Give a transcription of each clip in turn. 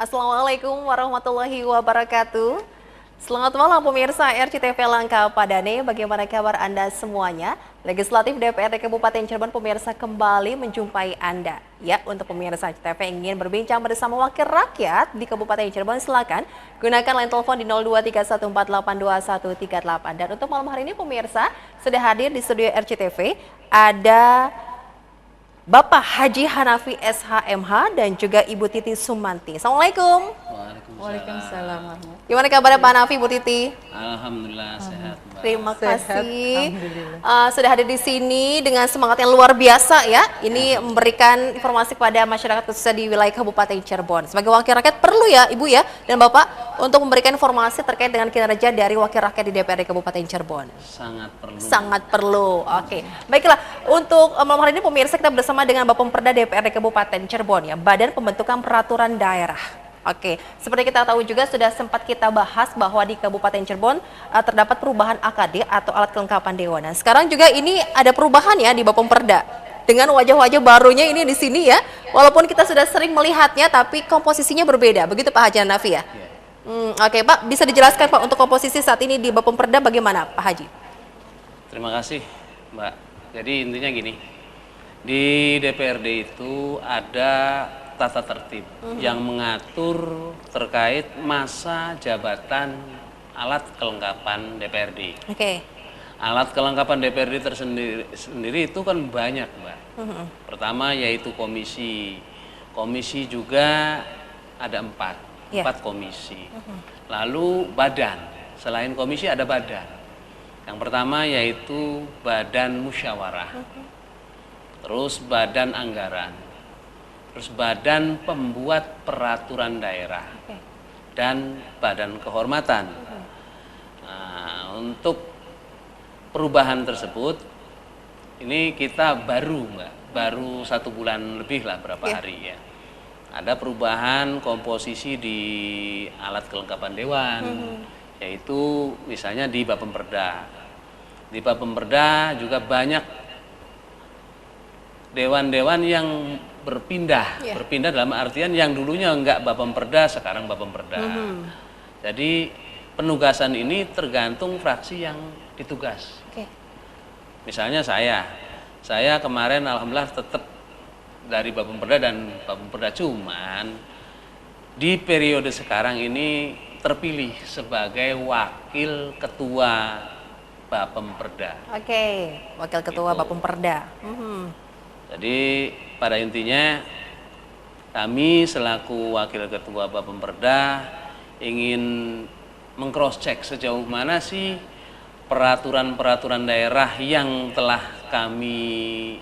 Assalamualaikum warahmatullahi wabarakatuh. Selamat malam pemirsa RCTV Langka Padane, bagaimana kabar Anda semuanya? Legislatif DPRD Kabupaten Cirebon pemirsa kembali menjumpai Anda. Ya, untuk pemirsa RCTV yang ingin berbincang bersama wakil rakyat di Kabupaten Cirebon, silakan gunakan line telepon di 0231482138. Dan untuk malam hari ini pemirsa sudah hadir di studio RCTV ada Bapak Haji Hanafi SHMH dan juga Ibu Titi Sumanti. Assalamualaikum. Waalaikumsalam. Gimana kabarnya Pak Hanafi, Bu Titi? Alhamdulillah sehat, Mbak. Terima kasih. Alhamdulillah. Sudah hadir di sini dengan semangat yang luar biasa ya. Ini memberikan informasi kepada masyarakat khususnya di wilayah Kabupaten Cirebon. Sebagai wakil rakyat perlu ya Ibu ya dan Bapak untuk memberikan informasi terkait dengan kinerja dari wakil rakyat di DPRD Kabupaten Cirebon. Sangat perlu. Sangat perlu. Oke. Baiklah, untuk malam hari ini pemirsa kita bersama dengan Bapak Pemperda DPRD Kabupaten Cirebon ya, Badan Pembentukan Peraturan Daerah. Oke, seperti kita tahu juga sudah sempat kita bahas bahwa di Kabupaten Cirebon terdapat perubahan AKD atau alat kelengkapan dewan. Nah, sekarang juga ini ada perubahan ya di Bapemperda dengan wajah-wajah barunya ini di sini ya. Walaupun kita sudah sering melihatnya, tapi komposisinya berbeda. Begitu Pak Haji Hanafi ya? Oke Pak, bisa dijelaskan Pak untuk komposisi saat ini di Bapemperda bagaimana Pak Haji? Terima kasih, Mbak. Jadi intinya gini, di DPRD itu ada tata tertib yang mengatur terkait masa jabatan alat kelengkapan DPRD. Oke. Alat kelengkapan DPRD tersendiri itu kan banyak, Mbak. Pertama yaitu komisi. Komisi juga ada empat komisi. Lalu badan. Selain komisi ada badan. Yang pertama yaitu badan musyawarah. Terus badan anggaran. Terus badan pembuat peraturan daerah dan badan kehormatan. Nah, untuk perubahan tersebut ini kita baru baru 1 bulan lebih lah berapa hari ya. Ada perubahan komposisi di alat kelengkapan dewan, yaitu misalnya di Bapemperda. Di Bapemperda juga banyak dewan-dewan yang berpindah dalam artian yang dulunya enggak Bapemperda sekarang Bapemperda. Jadi penugasan ini tergantung fraksi yang ditugas. Misalnya saya kemarin alhamdulillah tetap dari Bapemperda dan Bapemperda, cuman di periode sekarang ini terpilih sebagai wakil ketua Bapemperda. Oke, wakil ketua Bapemperda. Jadi pada intinya kami selaku wakil ketua Bapemperda ingin meng-cross check sejauh mana sih peraturan-peraturan daerah yang telah kami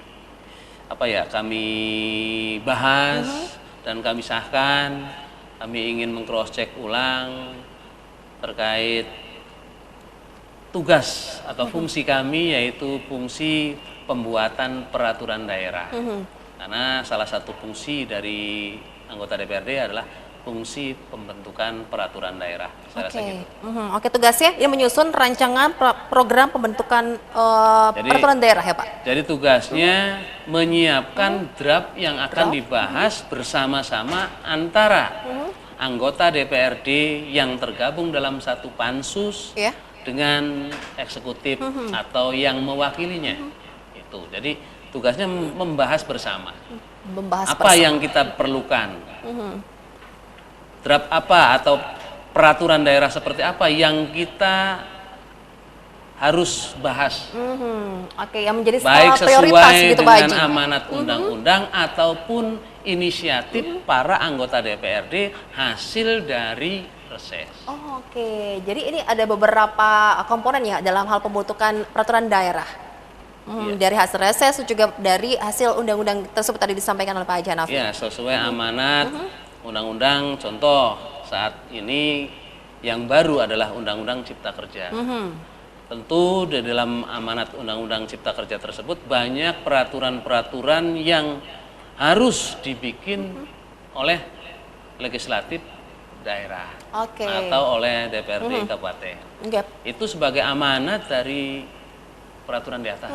bahas dan kami sahkan. Kami ingin meng-cross check ulang terkait tugas atau fungsi kami, yaitu fungsi pembuatan peraturan daerah. Karena salah satu fungsi dari anggota DPRD adalah fungsi pembentukan peraturan daerah. Saya rasa gitu. Oke, tugasnya ini menyusun rancangan program pembentukan peraturan daerah ya Pak? Jadi tugasnya menyiapkan draft yang akan dibahas bersama-sama antara anggota DPRD yang tergabung dalam satu pansus dengan eksekutif atau yang mewakilinya. Itu. Jadi tugasnya membahas bersama. Apa yang kita perlukan. Draft apa atau peraturan daerah seperti apa yang kita harus bahas. Oke, yang menjadi baik prioritas sesuai gitu, dengan amanat undang-undang ataupun inisiatif para anggota DPRD hasil dari reses. Oke, jadi ini ada beberapa komponen ya dalam hal pembentukan peraturan daerah. Dari hasil reses juga dari hasil undang-undang tersebut tadi disampaikan oleh Pak Haji Hanafi. Ya, sesuai amanat undang-undang. Contoh saat ini yang baru adalah Undang-Undang Cipta Kerja. Tentu di dalam amanat Undang-Undang Cipta Kerja tersebut banyak peraturan-peraturan yang harus dibikin oleh legislatif daerah atau oleh DPRD kabupaten. Itu sebagai amanat dari peraturan di atas.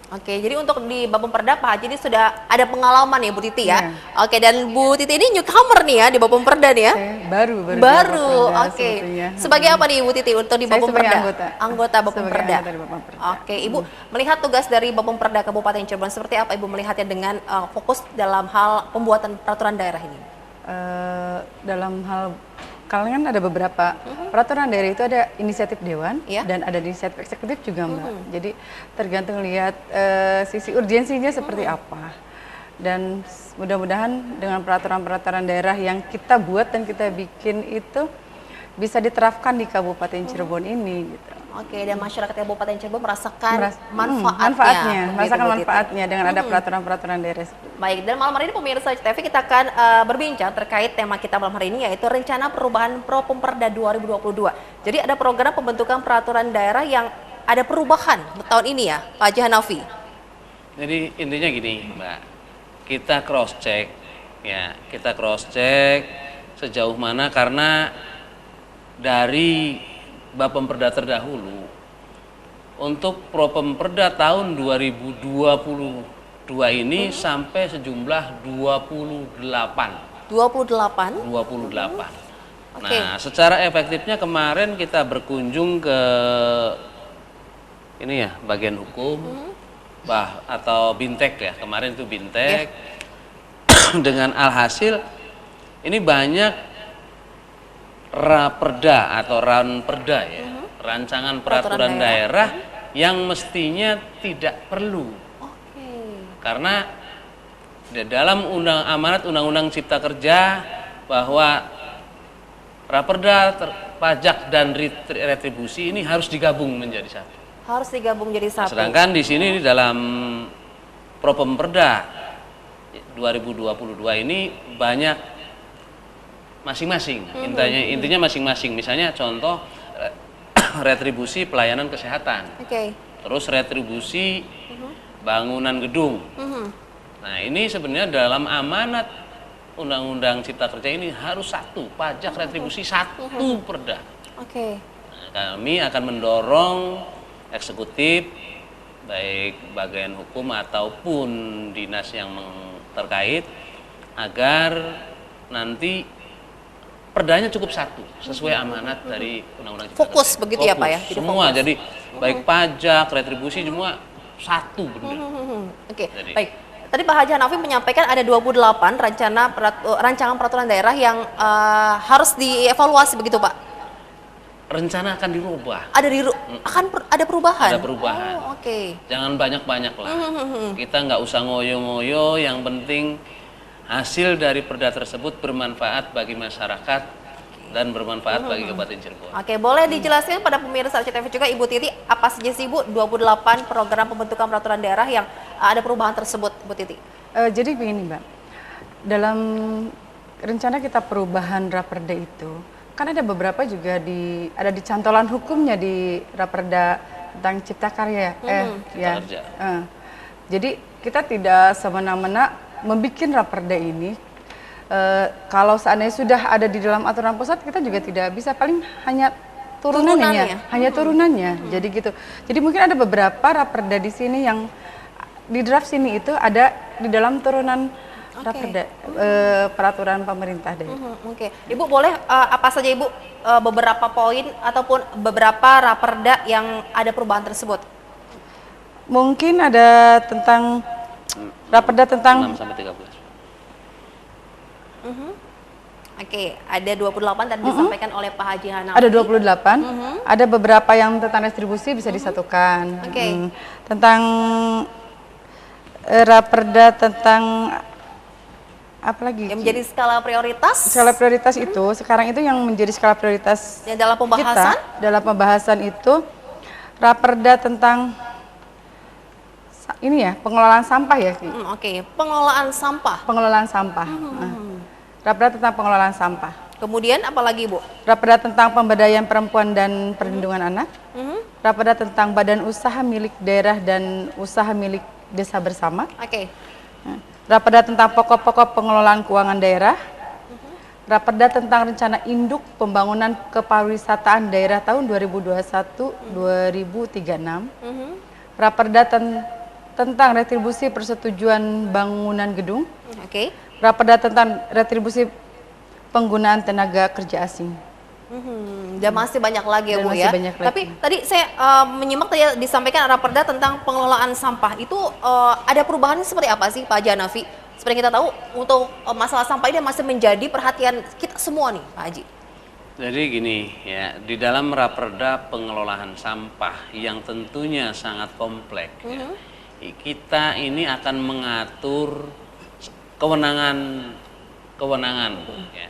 Oke, jadi untuk di Bapemperda Pak Haji ini sudah ada pengalaman ya Bu Titi ya. Oke, dan Bu Titi ini newcomer nih ya di Bapemperda nih ya. Saya baru di Baru, Bapemperda oke. sebetulnya. Sebagai apa nih Bu Titi untuk di Saya sebagai Bapemperda? anggota. Anggota Bapemperda. Sebagai anggota di Bapemperda. Oke, Ibu melihat tugas dari Bapemperda Kabupaten Cirebon seperti apa Ibu melihatnya dengan fokus dalam hal pembuatan peraturan daerah ini? Dalam hal kalian ada beberapa peraturan daerah itu ada inisiatif dewan Iya. dan ada inisiatif eksekutif juga Mbak. Jadi tergantung lihat sisi urgensinya seperti apa. Dan mudah-mudahan dengan peraturan-peraturan daerah yang kita buat dan kita bikin itu bisa diterapkan di Kabupaten Cirebon ini gitu. Oke, dan masyarakat Kabupaten Cirebon merasakan Manfaatnya, begitu, merasakan Bu Titi. manfaatnya dengan ada peraturan-peraturan daerah. Baik, dan malam hari ini pemirsa TV kita akan berbincang terkait tema kita malam hari ini yaitu rencana perubahan Propemperda 2022. Jadi ada program pembentukan peraturan daerah yang ada perubahan tahun ini ya, Pak Haji Hanafi. Jadi intinya gini, Mbak, kita cross check, ya, kita cross check sejauh mana karena dari Bapemperda terdahulu untuk Propemperda tahun 2022 ini sampai sejumlah 28. 28. Oke. Nah, secara efektifnya kemarin kita berkunjung ke ini ya, bagian hukum atau Bintek ya. Kemarin itu Bintek. Dengan alhasil ini banyak Raperda atau Ranperda ya, rancangan peraturan daerah yang mestinya tidak perlu. Karena di dalam amanat Undang-Undang Cipta Kerja bahwa Raperda, pajak dan retribusi ini harus digabung menjadi satu. Harus digabung jadi satu. Sedangkan di sini di dalam Propemperda 2022 ini banyak masing-masing, intinya masing-masing. Misalnya contoh retribusi pelayanan kesehatan, terus retribusi bangunan gedung. Nah ini sebenarnya dalam amanat Undang-Undang Cipta Kerja ini harus satu, pajak retribusi satu perda. Nah, kami akan mendorong eksekutif, baik bagian hukum ataupun dinas yang terkait, agar nanti perdanya cukup satu sesuai amanat dari Undang-Undang Cipta Fokus Kerja. begitu ya Pak ya? Jadi Semua, fokus. jadi baik pajak, retribusi semua satu benar. Oke, Jadi- baik. Tadi Pak Haji Hanafi menyampaikan ada 28 rancangan peraturan daerah yang harus dievaluasi begitu Pak? Rencana akan dirubah. Ada perubahan? Ada perubahan. Oh, oke. Jangan banyak-banyak lah. Kita nggak usah ngoyo-ngoyo, yang penting hasil dari perda tersebut bermanfaat bagi masyarakat dan bermanfaat bagi Kabupaten Cirebon. Oke, boleh dijelaskan pada pemirsa RCTV juga Ibu Titi, apa saja sih Bu 28 program pembentukan peraturan daerah yang ada perubahan tersebut Bu Titi? Jadi begini Mbak, dalam rencana kita perubahan Raperda itu, kan ada beberapa juga ada di cantolan hukumnya di Raperda tentang Cipta Karya. Cipta Kerja. Jadi kita tidak semena-mena membuat Raperda ini. Kalau seandainya sudah ada di dalam aturan pusat, kita juga tidak bisa, paling hanya turunannya. Hanya turunannya. Jadi gitu. Jadi mungkin ada beberapa Raperda di sini yang di draft sini itu ada di dalam turunan Raperda, peraturan pemerintah deh. Oke, Ibu boleh apa saja Ibu beberapa poin ataupun beberapa raperda yang ada perubahan tersebut? Mungkin ada tentang Raperda tentang 6 sampai 13. Oke, ada 28 tadi disampaikan oleh Pak Haji Hanafi. ada 28, ada beberapa yang tentang distribusi bisa disatukan. Oke. Tentang Raperda tentang apa lagi? Yang menjadi skala prioritas Skala prioritas itu sekarang itu yang menjadi skala prioritas yang dalam pembahasan. kita dalam pembahasan itu Raperda tentang ini ya, pengelolaan sampah ya. Oke, pengelolaan sampah. Pengelolaan sampah. Raperda tentang pengelolaan sampah. Kemudian apa lagi Ibu? Raperda tentang pemberdayaan perempuan dan perlindungan anak. Raperda tentang badan usaha milik daerah dan usaha milik desa bersama. Oke. Raperda tentang pokok-pokok pengelolaan keuangan daerah. Raperda tentang rencana induk pembangunan kepariwisataan daerah tahun 2021-2036. Raperda tentang retribusi persetujuan bangunan gedung, Oke. Raperda tentang retribusi penggunaan tenaga kerja asing. Dan masih banyak lagi ya Dan Bu masih ya. banyak lagi. Tapi tadi saya menyimak tadi disampaikan Raperda tentang pengelolaan sampah. Itu ada perubahan seperti apa sih Pak Haji Hanafi? Seperti kita tahu untuk masalah sampah ini masih menjadi perhatian kita semua nih Pak Haji. Jadi gini ya, di dalam Raperda pengelolaan sampah yang tentunya sangat kompleks ya, kita ini akan mengatur kewenangan ya.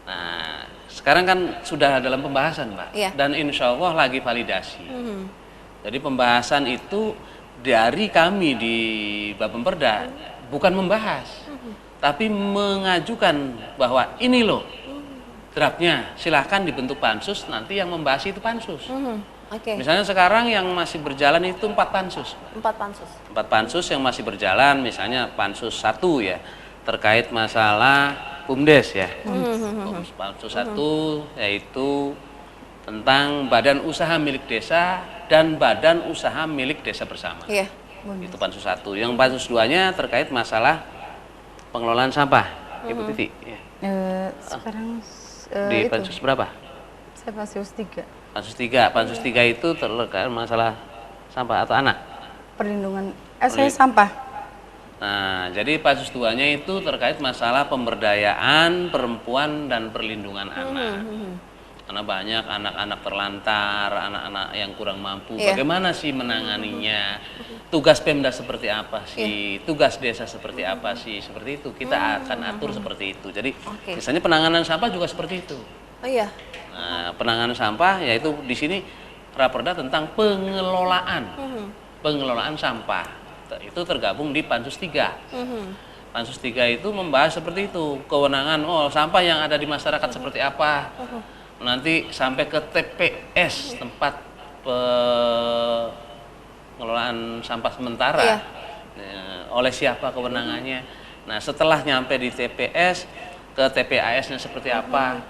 Nah, sekarang kan sudah dalam pembahasan Pak, Iya. dan insya Allah lagi validasi. Jadi pembahasan itu dari kami di Bapemperda bukan membahas, tapi mengajukan bahwa ini loh draftnya, silahkan dibentuk pansus, nanti yang membahas itu pansus. Oke. Misalnya sekarang yang masih berjalan itu 4 pansus. 4 pansus. 4 pansus yang masih berjalan, misalnya pansus 1 ya, terkait masalah BUMDes ya. Pansus 1 yaitu tentang badan usaha milik desa dan badan usaha milik desa bersama. Iya. Itu pansus 1. Yang pansus 2-nya terkait masalah pengelolaan sampah. Ibu Titi ya. Sekarang Di itu, pansus berapa? saya pansus 3, Pansus 3. Pansus 3 itu terkait masalah sampah atau anak. perlindungan saya sampah. Nah, jadi pansus 2-nya itu terkait masalah pemberdayaan perempuan dan perlindungan anak. Karena banyak anak-anak terlantar, anak-anak yang kurang mampu. Iya. Bagaimana sih menanganinya? Tugas Pemda seperti apa sih? Tugas desa seperti apa sih? Seperti itu. Kita akan atur seperti itu. Jadi, Oke. misalnya penanganan sampah juga seperti itu. Oh iya. Nah, penanganan sampah yaitu di sini Raperda tentang pengelolaan. Pengelolaan sampah. Itu tergabung di Pansus 3. Pansus 3 itu membahas seperti itu, kewenangan sampah yang ada di masyarakat seperti apa. Nanti sampai ke TPS, tempat pengelolaan sampah sementara. Iya. Oleh siapa kewenangannya. Nah, setelah nyampe di TPS, ke TPAS-nya seperti apa.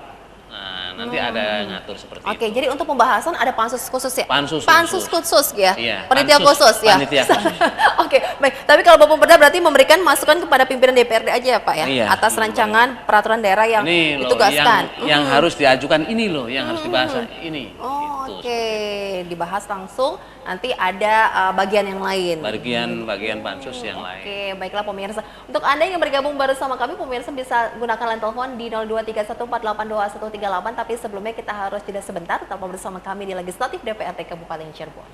Nah, nanti ada ngatur seperti Oke, itu. jadi untuk pembahasan ada pansus khusus ya? Pansus khusus ya? Iya, Panitia pansus, khusus ya? panitia khusus. Oke, baik. Tapi kalau Bapemperda berarti memberikan masukan kepada pimpinan DPRD aja ya Pak ya? Iya, Atas rancangan peraturan daerah yang Ini loh ditugaskan. yang harus diajukan ini loh, yang harus dibahas ini. Oh, Gitu, oke, dibahas langsung. Nanti ada bagian yang lain. bagian pansus yang lain. Oke, baiklah pemirsa. Untuk Anda yang bergabung bersama kami, pemirsa bisa gunakan line telepon di 0231482138. Tapi sebelumnya kita harus jeda sebentar, tetap bersama kami di Legislatif DPRD Kabupaten Cirebon.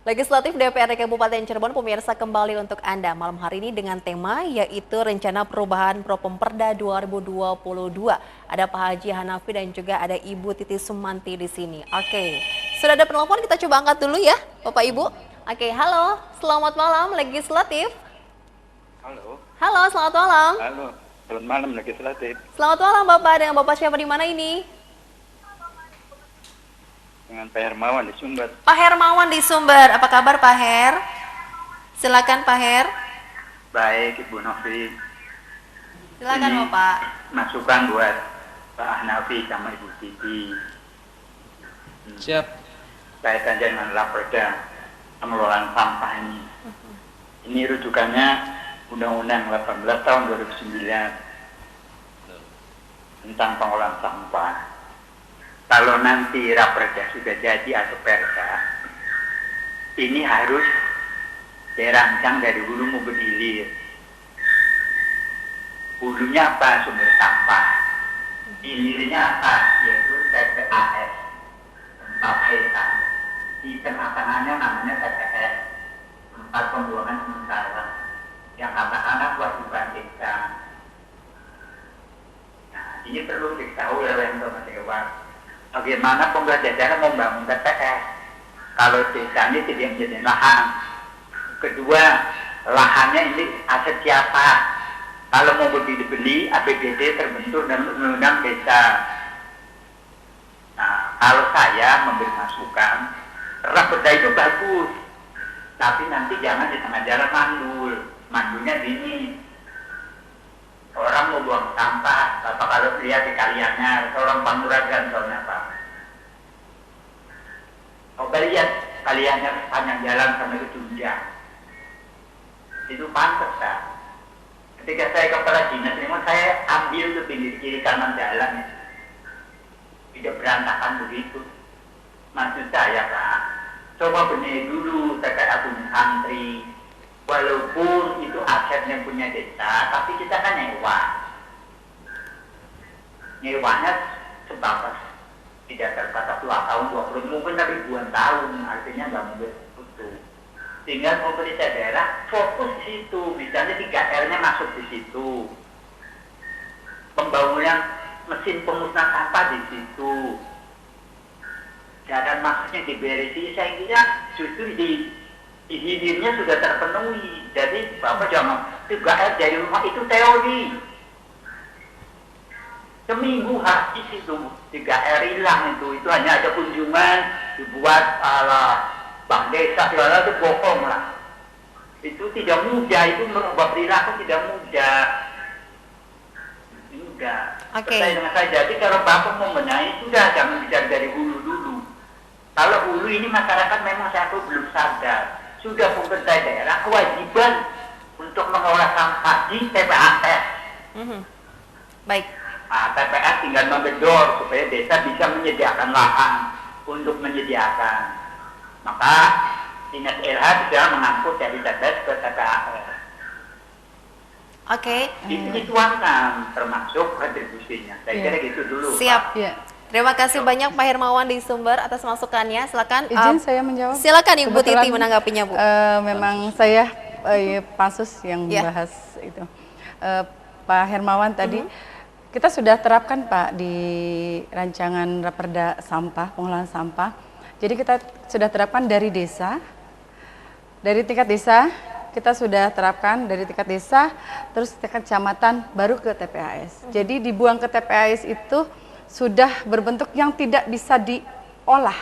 Legislatif DPRD Kabupaten Cirebon pemirsa kembali untuk Anda malam hari ini dengan tema yaitu Rencana Perubahan Propemperda 2022. Ada Pak Haji Hanafi dan juga ada Ibu Titi Sumanti di sini. Oke, sudah ada penelpon, kita coba angkat dulu ya Bapak Ibu. Oke, halo, selamat malam Legislatif. Halo. Halo, selamat malam. Halo. Selamat malam Legislatif. Selamat malam Bapak, dengan Bapak siapa di mana ini? Dengan Pak Hermawan di Sumber. Pak Hermawan di Sumber, apa kabar Pak Her? Silakan Pak Her. Baik Ibu Novi. Silakan Ini Bapak. Masukan buat Pak Hanafi sama Ibu Titi. Siap. Kaitan dengan Raperda pengelolaan sampah ini. Ini rujukannya Undang-Undang 18 tahun 2009 tentang pengelolaan sampah. Kalau nanti Raperda sudah jadi atau perda, ini harus dirancang dari hulu maupun hilir. Hulunya apa? Sumber sampah. Hilirnya apa? Yaitu TPAS, tempat pesan. Di tengah-tengahnya namanya TPS, tempat pembuangan sementara, yang katakanlah kewajiban desa. Nah, ini perlu diketahui oleh teman dewan. Bagaimana pemerintah daerah membangun TPS kalau desa ini tidak menjadi lahan. Kedua, lahannya ini aset siapa? Kalau mau dibeli, APBD terbentuk dan undang desa. Nah, kalau saya memberi masukan, Raperda itu bagus, tapi nanti jangan di tengah jalan mandul. Mandulnya gini, Kalianyar, seorang Panguragan soalnya Pak. Coba lihat Kalianyar sepanjang jalan sampai ke Jogja. Itu pantas Pak. Ketika saya kepala dinas, memang saya ambil ke pinggir kiri kanan jalan. Tidak berantakan begitu. Maksud saya Pak, coba benahi dulu TPA punya santri. Walaupun itu asetnya punya desa, tapi kita kan nyewa. Nyewanya sebatas tidak terbatas 2 tahun, 20 mungkin tapi ribuan tahun, artinya nggak mungkin putus. Sehingga pemerintah daerah fokus di situ, misalnya 3R-nya masuk di situ, pembangunan mesin pemusnah sampah di situ, dan maksudnya diberesi, saya kira justru di hilirnya sudah terpenuhi. Jadi Bapak jangan 3R dari rumah itu teori. Seminggu habis itu 3R hilang itu hanya ada kunjungan dibuat ala bank desa segala itu bohong lah. Itu tidak mudah, itu merubah perilaku tidak mudah. Mudah. Oke. Percaya dengan saya. Jadi kalau Bapak mau benahi sudah jangan bicara dari hulu dulu. Kalau hulu ini masyarakat memang saya belum sadar. Sudah pemerintah daerah kewajiban untuk mengolah sampah di TPAS. Baik. Nah, TPAS tinggal menggedor supaya desa bisa menyediakan lahan untuk menyediakan. Maka Dinas LH sudah mengangkut dari TPAS ke TPAS. Oke. Itu dituangkan termasuk kontribusinya. Saya kira gitu dulu. Siap. Pak. Ya. Terima kasih banyak Pak Hermawan di Sumber atas masukannya. Silakan. Izin saya menjawab. Silakan Ibu Kebetulan, Titi menanggapinya, Bu. Memang saya pansus yang membahas itu. Pak Hermawan tadi kita sudah terapkan Pak di rancangan Raperda sampah, pengolahan sampah. Jadi kita sudah terapkan dari desa, dari tingkat desa kita sudah terapkan dari tingkat desa, terus tingkat kecamatan, baru ke TPAS. Jadi dibuang ke TPAS itu sudah berbentuk yang tidak bisa diolah.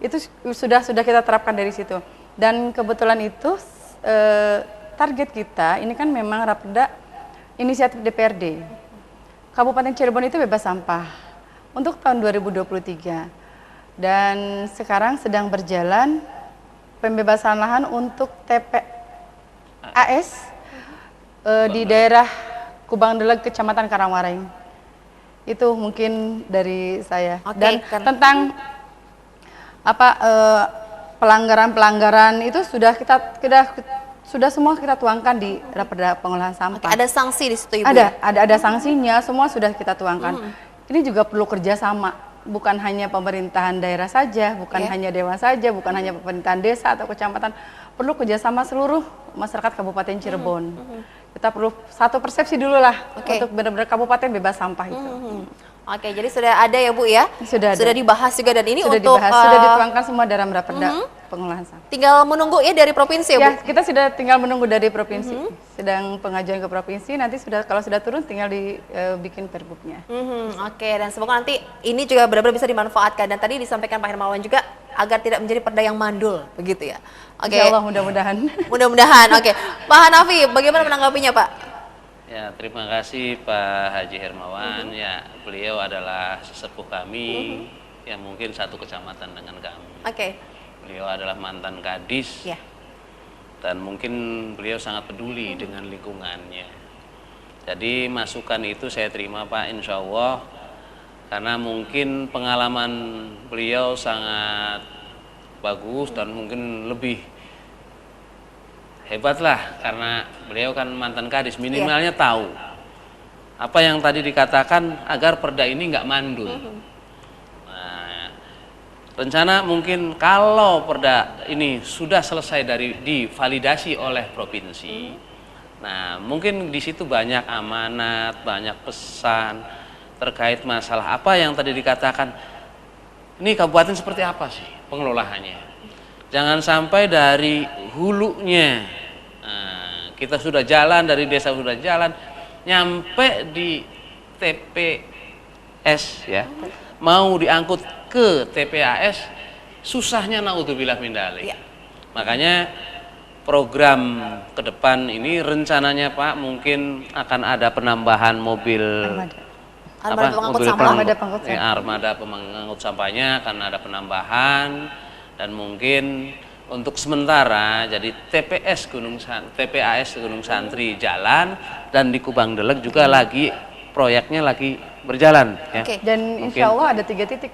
Itu sudah kita terapkan dari situ. Dan kebetulan itu target kita ini kan memang Raperda inisiatif DPRD. Kabupaten Cirebon itu bebas sampah untuk tahun 2023. Dan sekarang sedang berjalan pembebasan lahan untuk TPAS di daerah Kubang Deleg, Kecamatan Karangwaring. Itu mungkin dari saya. Oke, Dan tentang pelanggaran-pelanggaran itu sudah sudah semua kita tuangkan di Raperda pengolahan sampah. Oke, ada sanksi di situ Ibu. Ada sanksinya, semua sudah kita tuangkan. Ini juga perlu kerjasama, bukan hanya pemerintahan daerah saja, bukan hanya dewan saja, bukan hanya pemerintahan desa atau kecamatan, perlu kerjasama seluruh masyarakat Kabupaten Cirebon. Kita perlu satu persepsi dulu lah untuk benar-benar kabupaten bebas sampah itu. Oke, jadi sudah ada ya Bu ya? Sudah ada. Sudah dibahas juga dan ini Sudah untuk dibahas, sudah dituangkan semua dalam Raperda pengolahan sampah. tinggal menunggu ya dari provinsi ya Bu? Ya, kita sudah tinggal menunggu dari provinsi. Sedang pengajuan ke provinsi, nanti kalau sudah turun tinggal dibikin perbuknya. Oke, dan semoga nanti ini juga benar-benar bisa dimanfaatkan. Dan tadi disampaikan Pak Hermawan juga agar tidak menjadi perda yang mandul, begitu ya? Oke. Insya Allah mudah-mudahan. Mudah-mudahan. Oke, Pak Hanafi, bagaimana menanggapinya Pak? Ya, terima kasih Pak Haji Hermawan. Ya, beliau adalah sesepuh kami yang mungkin satu kecamatan dengan kami. Oke. Beliau adalah mantan kadis. Ya. Dan mungkin beliau sangat peduli dengan lingkungannya. Jadi masukan itu saya terima Pak, insya Allah. Karena mungkin pengalaman beliau sangat bagus dan mungkin lebih hebat lah. Karena beliau kan mantan kadis, minimalnya tahu apa yang tadi dikatakan agar perda ini nggak mandul. Rencana mungkin kalau perda ini sudah selesai divalidasi oleh provinsi, nah mungkin di situ banyak amanat, banyak pesan terkait masalah apa yang tadi dikatakan. Ini kabupaten seperti apa sih pengelolaannya? Jangan sampai dari hulunya kita sudah jalan, dari desa sudah jalan, nyampe di TPS ya, mau diangkut ke TPAS, susahnya naudzubillah min dzalik. Makanya program ke depan ini rencananya Pak mungkin akan ada penambahan mobil Armada pengangkut mobil sampah. Armada pengangkut ya, armada pengangkut sampahnya karena ada penambahan dan mungkin untuk sementara jadi TPAS Gunung Santri jalan dan di Kubang Delek juga lagi proyeknya lagi berjalan ya. Oke. Dan Mungkin insya Allah ada 3 titik.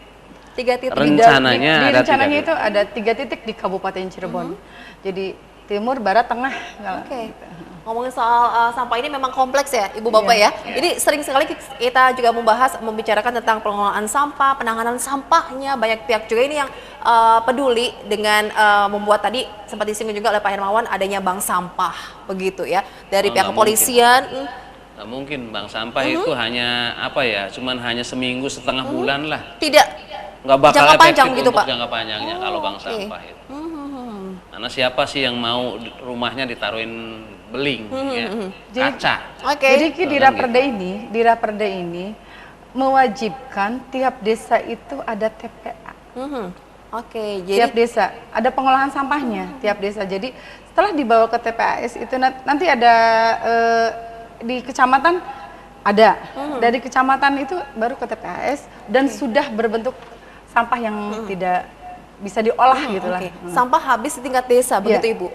3 titik. Rencananya di ada rencananya 3 itu ada 3 titik di Kabupaten Cirebon. Jadi timur, barat, tengah. Oke. Ngomongin soal sampah ini memang kompleks ya, Ibu Bapak ya. Jadi sering sekali kita juga membicarakan tentang pengelolaan sampah, penanganan sampahnya. Banyak pihak juga ini yang peduli dengan membuat tadi sempat disinggung juga oleh Pak Hermawan adanya bank sampah begitu ya. Dari Oh, pihak nggak kepolisian. Nggak mungkin bank sampah itu hanya apa ya, cuman hanya seminggu setengah bulan lah. Tidak Nggak bakal jangka efektif panjang gitu, untuk Pak. jangka panjangnya kalau bank oke. sampah itu. Karena siapa sih yang mau rumahnya ditaruhin beling ya, kaca. Oke. Jadi Ki, di Kan Raperda ini mewajibkan tiap desa itu ada TPA. Oke, Tiap jadi desa ada pengolahan sampahnya tiap desa. Jadi setelah dibawa ke TPAS itu nanti ada di kecamatan ada. Dari kecamatan itu baru ke TPAS dan sudah berbentuk sampah yang tidak bisa diolah gitu lah. oke. Sampah habis di tingkat desa begitu Iya. Ibu.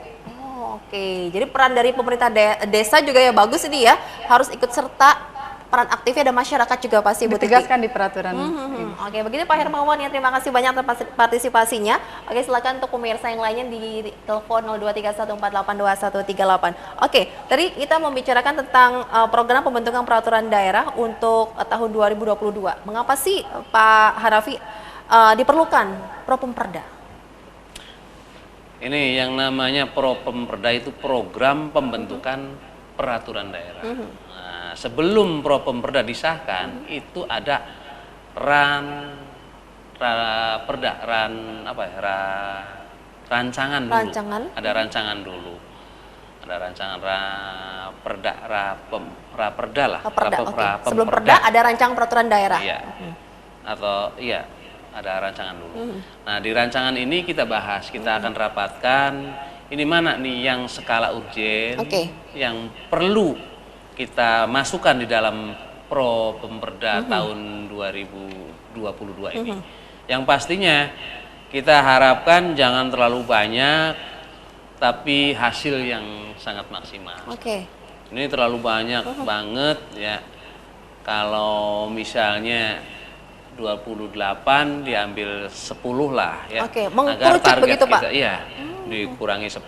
Oh, oke. Jadi peran dari pemerintah desa juga ya bagus ini ya, harus ikut serta peran aktifnya ada masyarakat juga pasti Bu Titi. Ditegaskan di peraturan. Oke, begitu Pak Hermawan ya, terima kasih banyak atas partisipasinya. Oke, silakan untuk pemirsa yang lainnya di telepon 0231482138. Oke, tadi kita membicarakan tentang program pembentukan peraturan daerah untuk tahun 2022. Mengapa sih Pak Hanafi diperlukan Propemperda? Ini yang namanya Propemperda itu program pembentukan peraturan daerah. Nah, sebelum Propemperda disahkan itu ada rancangan dulu. Ada rancangan dulu. Ada rancangan raperda lah. Perda, oke. Rapemperda. Sebelum perda ada rancangan peraturan daerah. Iya. Atau iya, ada rancangan dulu. Nah, di rancangan ini kita bahas, kita akan rapatkan ini mana nih yang skala urgen, Oke. yang perlu kita masukkan di dalam Propemperda tahun 2022 ini. Yang pastinya kita harapkan jangan terlalu banyak, tapi hasil yang sangat maksimal. Oke. Ini terlalu banyak banget ya. Kalau misalnya 28 diambil 10 lah ya. Oke, mengkerucut begitu, Pak? kita, iya, dikurangi 10,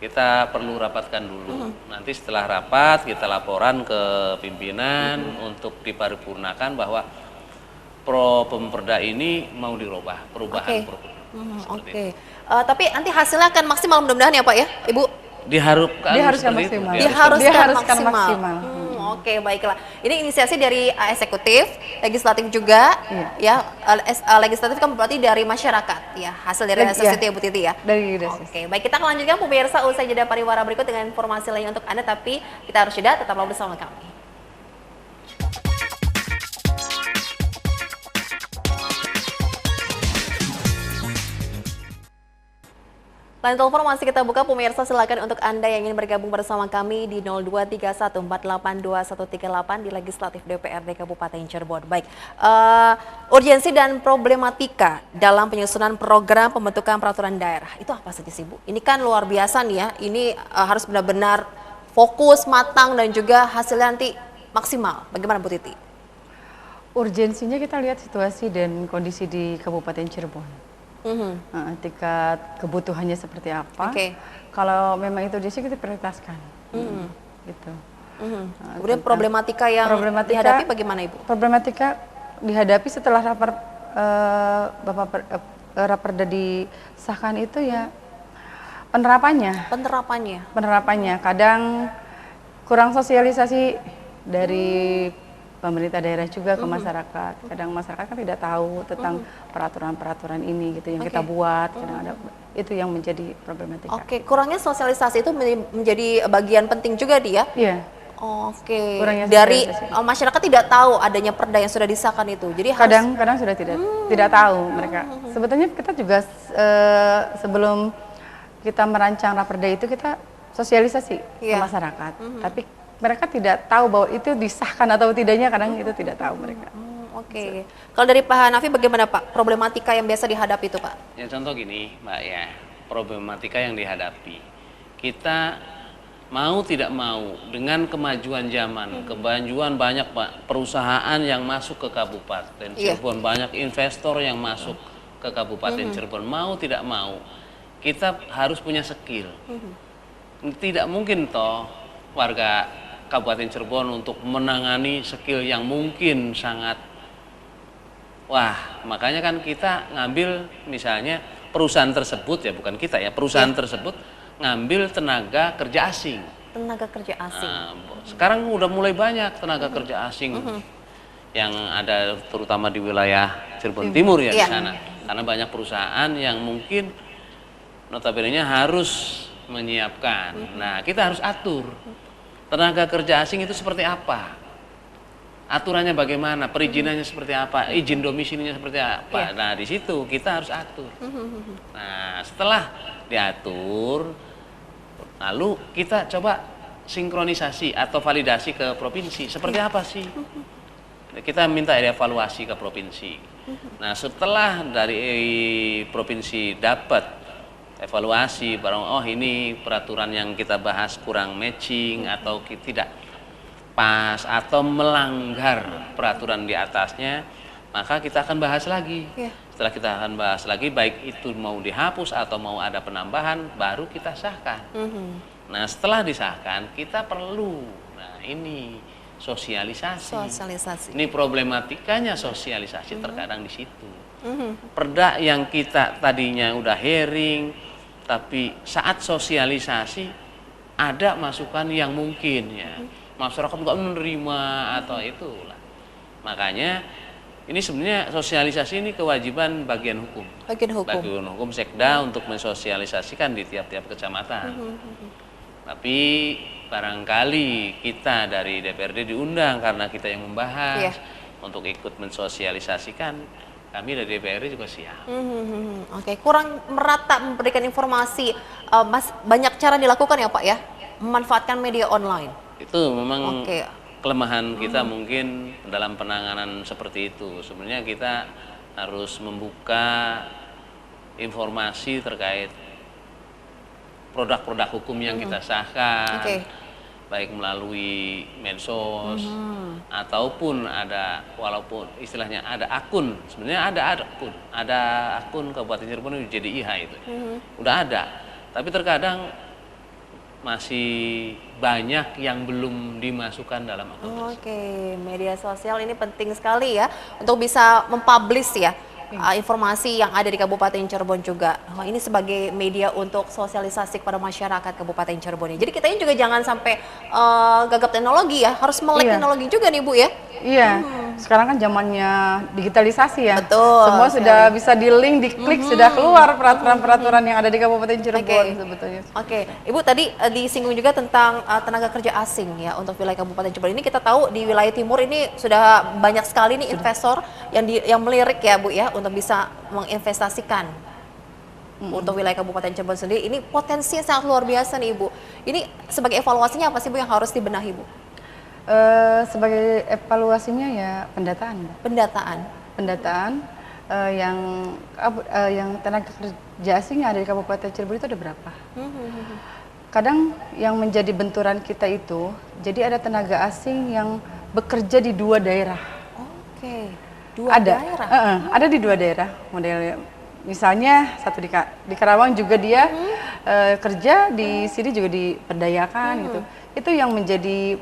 kita perlu rapatkan dulu. Nanti setelah rapat kita laporan ke pimpinan untuk diparipurnakan bahwa Propemperda ini mau dirubah, perubahan Oke. Propemperda. Seperti Oke. itu. Tapi nanti hasilnya akan maksimal mudah-mudahan ya Pak ya, Ibu? Diharapkan Diharuskan seperti itu. maksimal. Diharuskan Diharuskan maksimal. maksimal. Oke, baiklah. Ini inisiasi dari eksekutif, legislatif juga, ya. Legislatif kan berarti dari masyarakat, ya. Hasil dari eksekutif ya Bu Titi ya. Dari desa. Oke, baik, kita akan lanjutkan pemirsa usai jeda pariwara berikut dengan informasi lainnya untuk Anda, tapi kita harus jeda, tetaplah bersama kami. Line telepon masih kita buka, pemirsa silakan untuk Anda yang ingin bergabung bersama kami di 0231482138 di Legislatif DPRD Kabupaten Cirebon. Baik, urgensi dan problematika dalam penyusunan program pembentukan peraturan daerah itu apa saja sih Bu? Ini kan luar biasa nih ya, ini harus benar-benar fokus, matang dan juga hasilnya nanti maksimal. Bagaimana Bu Titi? Urgensinya kita lihat situasi dan kondisi di Kabupaten Cirebon. Tingkat kebutuhannya seperti apa. Oke. Kalau memang itu kita prioritaskan. Gitu. Kemudian problematika yang dihadapi bagaimana Ibu? Problematika dihadapi setelah Raperda disahkan itu ya penerapannya. Penerapannya kadang kurang sosialisasi dari pemerintah daerah juga ke masyarakat. Kadang masyarakat kan tidak tahu tentang peraturan-peraturan ini gitu yang kita buat. Kadang ada itu yang menjadi problematika. Oke, kurangnya sosialisasi itu menjadi bagian penting juga dia. Iya. Oke. Kurangnya Dari sosialisasi. masyarakat tidak tahu adanya perda yang sudah disahkan itu. Jadi Kadang sudah tidak tahu mereka. Sebetulnya kita juga sebelum kita merancang raperda itu kita sosialisasi ke masyarakat. Tapi mereka tidak tahu bahwa itu disahkan atau tidaknya, kadang itu tidak tahu mereka. Oke. Kalau dari Pak Hanafi bagaimana Pak? Problematika yang biasa dihadapi itu Pak? Ya contoh gini Mbak ya, problematika yang dihadapi. Kita mau tidak mau dengan kemajuan zaman, kemajuan banyak Pak perusahaan yang masuk ke Kabupaten Cirebon, banyak investor yang masuk ke Kabupaten Cirebon, mau tidak mau kita harus punya skill. Tidak mungkin toh warga Kabupaten Cirebon untuk menangani skill yang mungkin sangat makanya kan kita ngambil misalnya perusahaan tersebut ya, bukan kita ya, perusahaan tersebut ngambil tenaga kerja asing. Tenaga kerja asing. Sekarang udah mulai banyak tenaga kerja asing yang ada terutama di wilayah Cirebon Timur ya di sana. Karena banyak perusahaan yang mungkin notabene-nya harus menyiapkan. Nah, kita harus atur tenaga kerja asing itu seperti apa. Aturannya bagaimana, perizinannya seperti apa, izin domisilinya seperti apa. Nah, di situ kita harus atur. Nah, setelah diatur, lalu kita coba sinkronisasi atau validasi ke provinsi. Seperti apa sih? Kita minta evaluasi ke provinsi. Nah, setelah dari provinsi dapat evaluasi, barang ini peraturan yang kita bahas kurang matching atau tidak pas atau melanggar peraturan di atasnya, maka kita akan bahas lagi. Setelah kita akan bahas lagi, baik itu mau dihapus atau mau ada penambahan, baru kita sahkan. Nah, setelah disahkan, kita perlu, ini sosialisasi. Ini problematikanya sosialisasi terkadang di situ. Perda yang kita tadinya udah hearing, tapi saat sosialisasi ada masukan yang mungkin ya masyarakat nggak menerima atau itulah. Makanya ini sebenarnya sosialisasi ini kewajiban bagian hukum. Bagian hukum Sekda untuk mensosialisasikan di tiap-tiap kecamatan. Tapi barangkali kita dari DPRD diundang karena kita yang membahas untuk ikut mensosialisasikan. Kami dari DPRD juga siap. Oke, kurang merata memberikan informasi. Banyak cara dilakukan ya Pak ya, memanfaatkan media online. Itu memang kelemahan kita mungkin dalam penanganan seperti itu. Sebenarnya kita harus membuka informasi terkait produk-produk hukum yang kita sahkan, baik melalui medsos ataupun ada, walaupun istilahnya ada akun, sebenarnya ada akun Kabupaten Cirebon jadi IH itu, udah ada, tapi terkadang masih banyak yang belum dimasukkan dalam akun. Media sosial ini penting sekali ya untuk bisa mempublish ya informasi yang ada di Kabupaten Cirebon juga. Ini sebagai media untuk sosialisasi kepada masyarakat Kabupaten Cirebon. Jadi kita ini juga jangan sampai gagap teknologi ya, harus melek teknologi juga nih Bu ya. Sekarang kan zamannya digitalisasi ya. Betul. Semua sudah bisa di-link, diklik, sudah keluar peraturan-peraturan yang ada di Kabupaten Cirebon sebetulnya. Ibu tadi disinggung juga tentang tenaga kerja asing ya untuk wilayah Kabupaten Cirebon. Ini kita tahu di wilayah timur ini sudah banyak sekali nih investor yang melirik ya Bu ya untuk bisa menginvestasikan untuk wilayah Kabupaten Cirebon sendiri. Ini potensinya sangat luar biasa nih Ibu. Ini sebagai evaluasinya apa sih Bu yang harus dibenahi Bu? Sebagai evaluasinya ya pendataan yang tenaga kerja asing yang ada di Kabupaten Cirebon itu ada berapa? Kadang yang menjadi benturan kita itu, jadi ada tenaga asing yang bekerja di 2 daerah. Daerah? Ada di 2 daerah modelnya. Misalnya satu di Karawang juga dia kerja, di sini juga diperdayakan gitu. Itu yang menjadi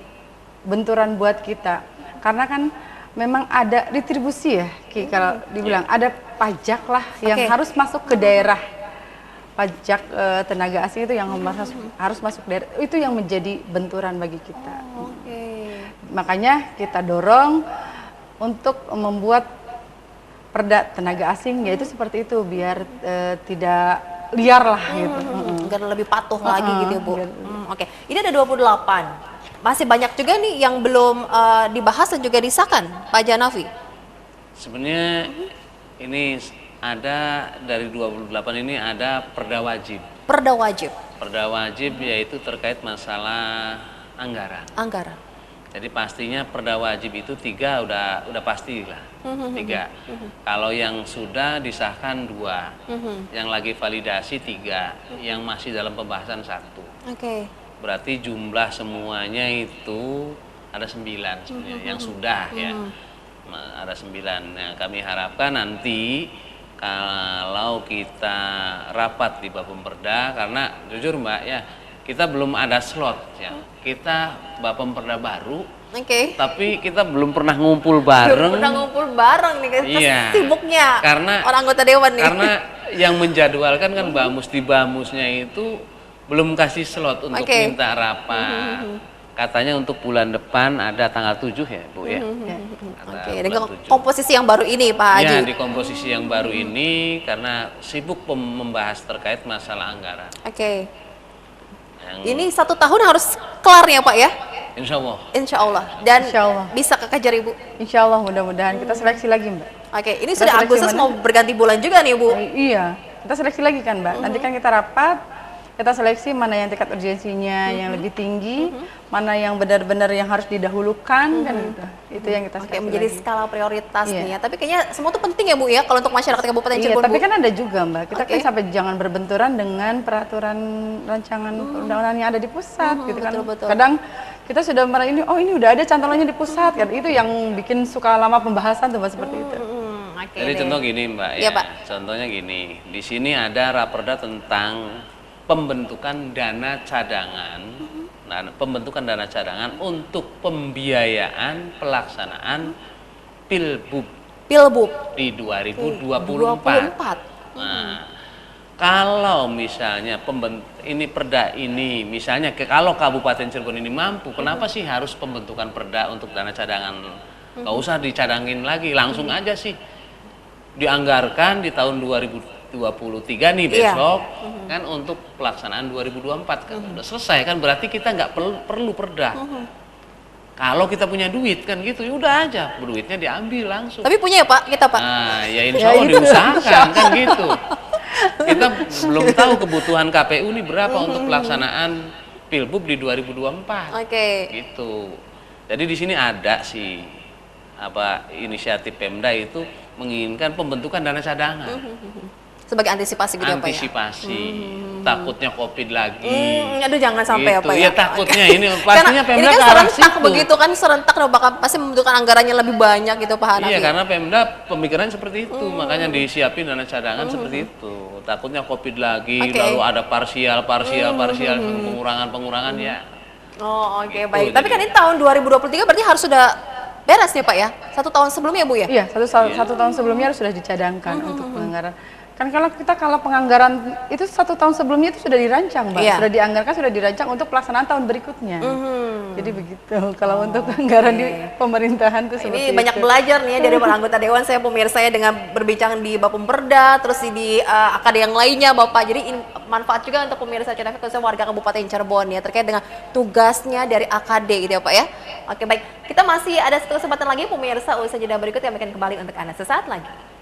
benturan buat kita, karena kan memang ada retribusi ya, kalau dibilang ada pajak lah yang harus masuk ke daerah, pajak tenaga asing itu yang harus masuk daerah, itu yang menjadi benturan bagi kita. Makanya kita dorong untuk membuat perda tenaga asing, yaitu seperti itu biar tidak liar lah gitu. Biar lebih patuh lagi gitu ya Bu. Ini ada 28. Masih banyak juga nih yang belum dibahas dan juga disahkan, Pak Janafi. Sebenarnya ini ada dari 28 ini ada perda wajib. Perda wajib. Perda wajib yaitu terkait masalah anggaran. Anggaran. Jadi pastinya perda wajib itu 3 udah pasti lah. 3. Kalau yang sudah disahkan 2, yang lagi validasi 3, yang masih dalam pembahasan 1. Oke. Berarti jumlah semuanya itu ada 9 sebenarnya yang sudah ya. Ada 9. Nah, kami harapkan nanti kalau kita rapat di Bapemperda, karena jujur Mbak ya, kita belum ada slot ya. Kita Bapemperda baru, tapi kita belum pernah ngumpul bareng. Belum pernah ngumpul bareng nih, Iya. Sibuknya Karena orang anggota dewan nih. Karena yang menjadwalkan kan Bamus di Bamusnya itu belum kasih slot untuk minta rapat. Katanya untuk bulan depan ada tanggal 7 ya Bu ya. Dengan komposisi yang baru ini Pak Haji. Ya, di komposisi yang baru ini karena sibuk membahas terkait masalah anggaran. Ini 1 tahun harus kelar ya Pak ya? Insya Allah. Insya Allah. Dan Insya Allah. bisa kekejar Ibu? Insya Allah mudah-mudahan kita seleksi lagi Mbak. Ini Kita sudah seleksi Agustus mana? mau berganti bulan juga nih Bu. Iya, kita seleksi lagi kan Mbak. Nanti kan kita rapat, kita seleksi mana yang tingkat urgensinya yang lebih tinggi, mana yang benar-benar yang harus didahulukan kan gitu. Itu yang kita seleksi Menjadi lagi. skala prioritas nih ya. Tapi kayaknya semua itu penting ya Bu ya kalau untuk masyarakat Kabupaten Iya, Cirebon tapi Bu. kan ada juga Mbak, kita kan sampai jangan berbenturan dengan peraturan rancangan perundang-undangan yang ada di pusat gitu kan. betul. Kadang kita sudah merasa ini, oh ini udah ada cantolannya di pusat kan. Itu yang bikin suka lama pembahasan tuh Mbak seperti itu. Jadi contoh gini Mbak Iya, ya. Pak. Contohnya gini, di sini ada raperda tentang pembentukan dana cadangan. Nah, pembentukan dana cadangan untuk pembiayaan pelaksanaan Pilbub di 2024. Nah, kalau misalnya ini perda ini, misalnya kalau Kabupaten Cirebon ini mampu, kenapa sih harus pembentukan perda untuk dana cadangan? Nggak usah dicadangin lagi, langsung aja sih dianggarkan di tahun 2023 nih besok kan untuk pelaksanaan 2024 kan udah selesai kan, berarti kita nggak perlu perda. Kalau kita punya duit kan gitu, ya udah aja duitnya diambil langsung. Tapi punya ya Pak, kita Pak. Nah, ya insya Allah diusahakan kan gitu. Kita belum tahu kebutuhan KPU nih berapa untuk pelaksanaan Pilbub di 2024. Gitu. Jadi di sini ada sih inisiatif Pemda itu menginginkan pembentukan dana cadangan. Sebagai antisipasi gitu ya Pak ya? Antisipasi, takutnya COVID lagi. Aduh jangan sampai gitu. apa ya? Ya takutnya ini pastinya Pemda ini kan ke arah serentak situ. begitu kan, serentak bakal pasti membutuhkan anggarannya lebih banyak gitu Pak Hanafi. Iya, karena Pemda pemikirannya seperti itu, makanya disiapin dana cadangan seperti itu. Takutnya COVID lagi, lalu ada parsial, pengurangan ya. Gitu, Baik. Tapi kan ini tahun 2023 berarti harus sudah beres nih Pak ya? 1 tahun sebelumnya Bu ya? Iya, satu tahun sebelumnya harus sudah dicadangkan untuk penganggaran. Kan kalau penganggaran itu 1 tahun sebelumnya itu sudah dirancang, Mbak. Sudah dianggarkan, sudah dirancang untuk pelaksanaan tahun berikutnya. Jadi begitu. Kalau untuk anggaran di pemerintahan itu seperti ini banyak belajar nih ya dari para anggota dewan saya, pemirsa ya, dengan berbincang di Bapemperda, terus di AKD yang lainnya Bapak. Jadi manfaat juga untuk pemirsa CNV khususnya warga Kabupaten Cirebon ya terkait dengan tugasnya dari AKD gitu ya Pak ya. Oke, baik. Kita masih ada satu kesempatan lagi pemirsa, usai jeda berikut yang akan kembali untuk Anda sesaat lagi.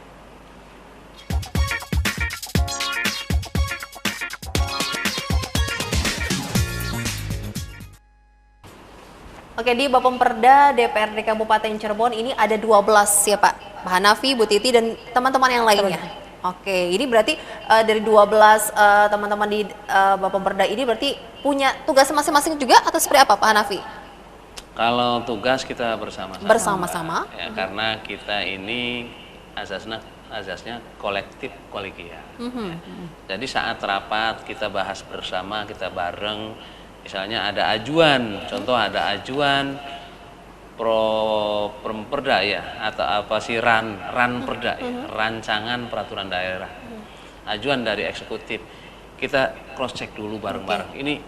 Oke, di Bapemperda DPRD Kabupaten Cirebon ini ada 12 ya Pak Hanafi, Bu Titi, dan teman-teman yang lainnya. Oke, ini berarti dari 12 teman-teman di Bapemperda ini berarti punya tugas masing-masing juga atau seperti apa Pak Hanafi? Kalau tugas kita bersama-sama. Bersama-sama. Ya, karena kita ini azasnya kolektif kolegial. Jadi saat rapat kita bahas bersama, kita bareng. Misalnya ada ajuan, contoh ada ajuan perda ya, atau apa sih perda ya, rancangan peraturan daerah. Ajuan dari eksekutif. Kita cross check dulu bareng-bareng. Ini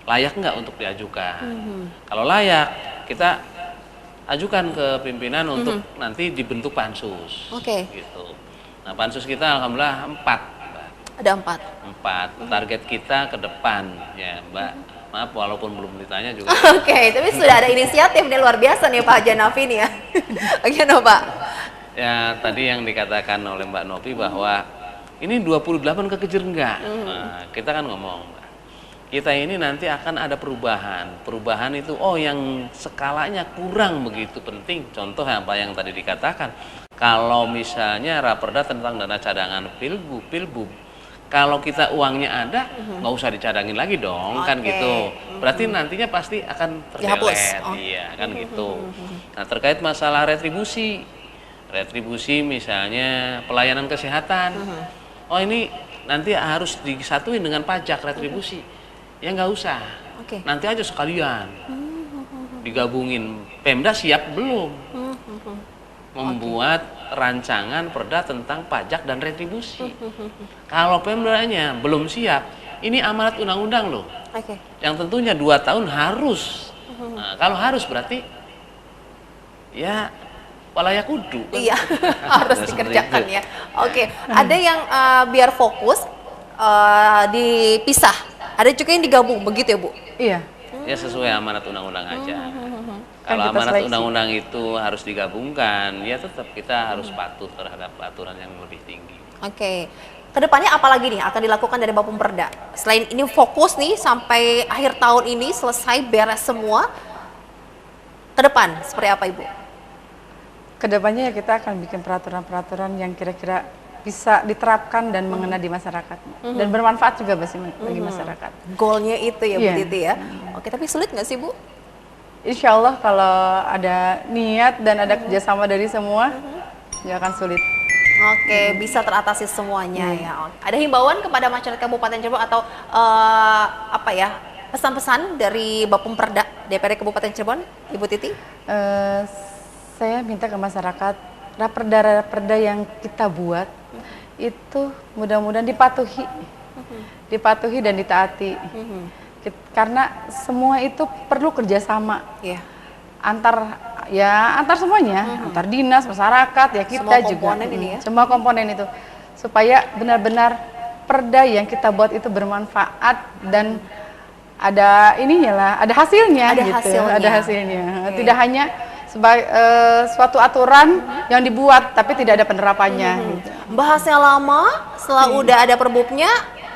layak nggak untuk diajukan? Kalau layak, kita ajukan ke pimpinan untuk nanti dibentuk pansus. Gitu. Nah, pansus kita alhamdulillah 4. Ada 4. Target kita ke depan ya Mbak. Maaf walaupun belum ditanya juga. Oke, tapi sudah ada inisiatif nih luar biasa nih Pak Hanafi nih ya. Oke, no Pak. Ya tadi yang dikatakan oleh Mbak Novi bahwa ini 28 kekejar enggak. Nah, kita kan ngomong kita ini nanti akan ada perubahan. Perubahan itu, oh yang skalanya kurang begitu penting. Contoh apa yang tadi dikatakan, kalau misalnya raperda tentang dana cadangan pilbub, kalau kita uangnya ada, nggak usah dicadangin lagi dong, kan Oke. gitu. Berarti nantinya pasti akan Dihapus. terdelet, Oh. iya kan gitu. Nah terkait masalah retribusi misalnya pelayanan kesehatan, oh ini nanti harus disatuin dengan pajak retribusi, ya nggak usah, Oke. nanti aja sekalian digabungin. Pemda siap belum membuat rancangan perda tentang pajak dan retribusi? Kalau Pemdanya belum siap, ini amanat undang-undang loh, Oke. yang tentunya 2 tahun harus. Nah, kalau harus berarti ya walaya kudu. Iya, harus Nah, seperti dikerjakan itu. ya. Oke, ada yang biar fokus dipisah, ada juga yang digabung, begitu ya Bu? Iya. Ya sesuai amanat undang-undang aja. Kan Kalau kita amanat seleksi. undang-undang itu harus digabungkan, ya tetap kita harus patuh terhadap aturan yang lebih tinggi. Oke. Kedepannya apa lagi nih akan dilakukan dari Bapumperda? Selain ini fokus nih sampai akhir tahun ini selesai beres semua. Ke depan seperti apa Ibu? Kedepannya ya kita akan bikin peraturan-peraturan yang kira-kira bisa diterapkan dan mengena di masyarakat dan bermanfaat juga bagi masyarakat. Goalnya itu ya Bu Iya. Titi ya. Oke, tapi sulit nggak sih Bu? Insya Allah kalau ada niat dan ada kerjasama dari semua, nggak akan sulit. Oke, bisa teratasi semuanya ya. Oke. Ada himbauan kepada masyarakat Kabupaten Cirebon atau apa ya, pesan-pesan dari Bapumperda DPRD Kabupaten Cirebon, Ibu Titi? Saya minta ke masyarakat, raperda-raperda yang kita buat itu mudah-mudahan dipatuhi dan ditaati. Karena semua itu perlu kerjasama Iya. antar semuanya, antar dinas, masyarakat, ya kita Semua juga. komponen ini ya. Semua komponen itu supaya benar-benar perda yang kita buat itu bermanfaat dan ada ininya lah, ada hasilnya Ada gitu. hasilnya. Ada hasilnya. Oke. Tidak hanya sebagai suatu aturan yang dibuat tapi tidak ada penerapannya gitu. Bahasnya lama, setelah udah ada perbubnya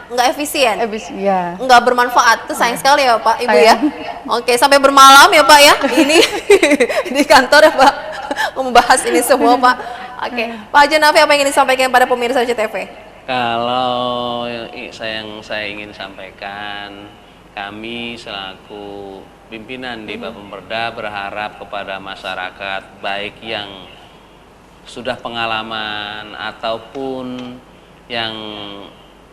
nggak efisien. Ya. Nggak bermanfaat. Itu sayang sekali ya Pak, Ibu ya. Sayang. Oke, sampai bermalam ya Pak ya. Ini di kantor ya Pak, membahas ini semua Pak. Oke, Pak Haji Nafi, apa yang ingin disampaikan pada pemirsa CTV? Kalau yang saya ingin sampaikan, kami selaku pimpinan di Bapumperda berharap kepada masyarakat baik yang sudah pengalaman ataupun yang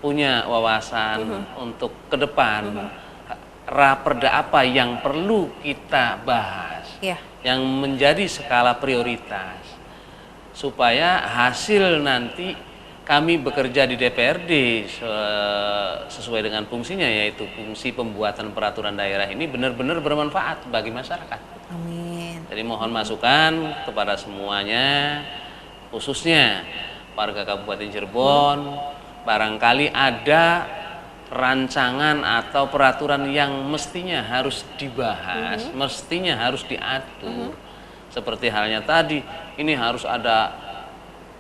punya wawasan untuk ke depan, raperda apa yang perlu kita bahas, Iya. yang menjadi skala prioritas, supaya hasil nanti kami bekerja di DPRD sesuai dengan fungsinya, yaitu fungsi pembuatan peraturan daerah ini benar-benar bermanfaat bagi masyarakat. Amin. Jadi mohon masukan kepada semuanya, khususnya warga Kabupaten Cirebon, barangkali ada rancangan atau peraturan yang mestinya harus dibahas, mestinya harus diatur. Seperti halnya tadi, ini harus ada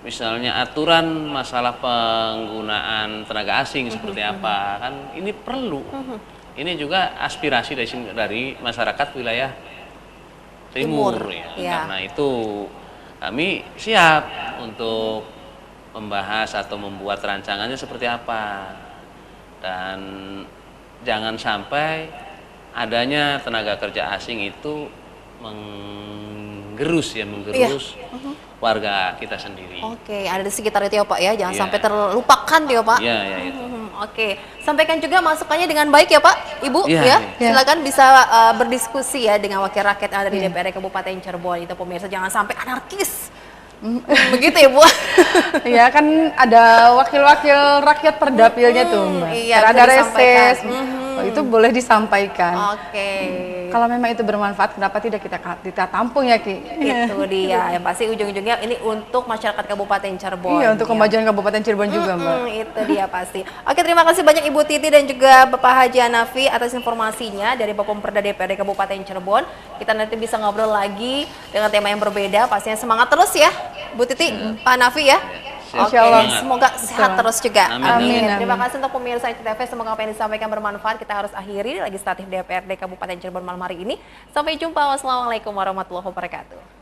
misalnya aturan masalah penggunaan tenaga asing seperti apa, kan ini perlu. Ini juga aspirasi dari masyarakat wilayah Timur ya. Iya. Karena itu kami siap untuk membahas atau membuat rancangannya seperti apa. Dan jangan sampai adanya tenaga kerja asing itu menggerus warga kita sendiri. Oke, ada di sekitar itu ya Pak ya, jangan Iya. sampai terlupakan ya Pak. Iya, ya itu. Oke, sampaikan juga masukannya dengan baik ya Pak, Ibu Iya, ya. iya. Silakan bisa berdiskusi ya dengan wakil rakyat yang ada di DPRD Kabupaten Cirebon itu pemirsa, jangan sampai anarkis. Begitu ya Bu. Ya kan ada wakil-wakil rakyat perdapilnya tuh, Mbak. iya, Kan bisa ada disampaikan. reses, itu boleh disampaikan. Oke. Kalau memang itu bermanfaat, kenapa tidak kita tampung ya Ki? Itu dia, yang pasti ujung-ujungnya ini untuk masyarakat Kabupaten Cirebon. Iya, untuk ya. kemajuan Kabupaten Cirebon juga, Mbak. Itu dia pasti. Oke, terima kasih banyak Ibu Titi dan juga Bapak Haji Hanafi atas informasinya dari Bapumperda DPRD Kabupaten Cirebon. Kita nanti bisa ngobrol lagi dengan tema yang berbeda. Pastinya semangat terus ya, Bu Titi, Pak Hanafi ya. Siap, Oke, Insya Allah. semoga sehat terus juga. Amin. Amin. Terima kasih untuk pemirsa ICTV. Semoga apa yang disampaikan bermanfaat. Kita harus akhiri legislatif DPRD Kabupaten Cirebon malam hari ini. Sampai jumpa. Wassalamualaikum warahmatullahi wabarakatuh.